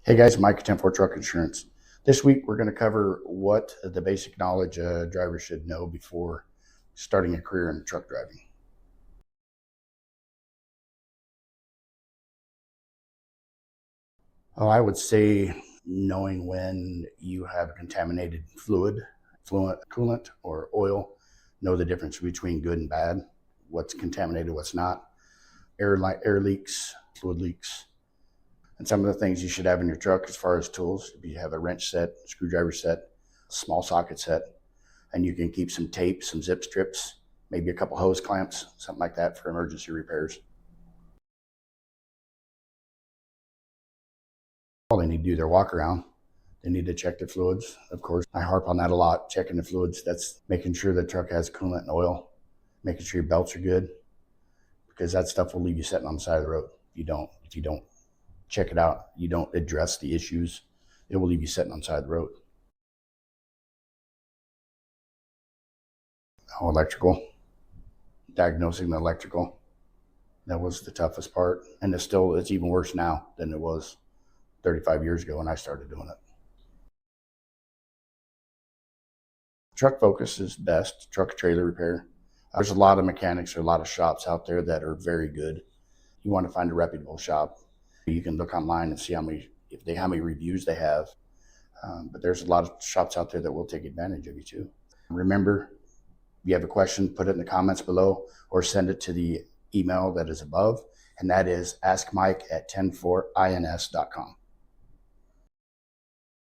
Hey guys, Mike at 10-4 Truck Insurance. This week we're going to cover what the basic knowledge a driver should know before starting a career in truck driving. I would say knowing when you have contaminated fluid, coolant, or oil, know the difference between good and bad, what's contaminated, what's not, air leaks, fluid leaks, and some of the things you should have in your truck as far as tools. If you have a wrench set, screwdriver set, small socket set, and you can keep some tape, some zip strips, maybe a couple hose clamps, something like that for emergency repairs. All they need to do their walk around. They need to check their fluids. Of course, I harp on that a lot, checking the fluids. That's making sure the truck has coolant and oil, making sure your belts are good, because that stuff will leave you sitting on the side of the road. If you don't check it out, you don't address the issues, it will leave you sitting on the side of the road. Electrical, diagnosing the electrical. That was the toughest part. And it's even worse now than it was 35 years ago when I started doing it. Truck focus is best, truck trailer repair. There's a lot of mechanics or a lot of shops out there that are very good. You want to find a reputable shop. You can look online and see how many reviews they have. But there's a lot of shops out there that will take advantage of you too. Remember, if you have a question, put it in the comments below or send it to the email that is above, and that is askmike@104ins.com.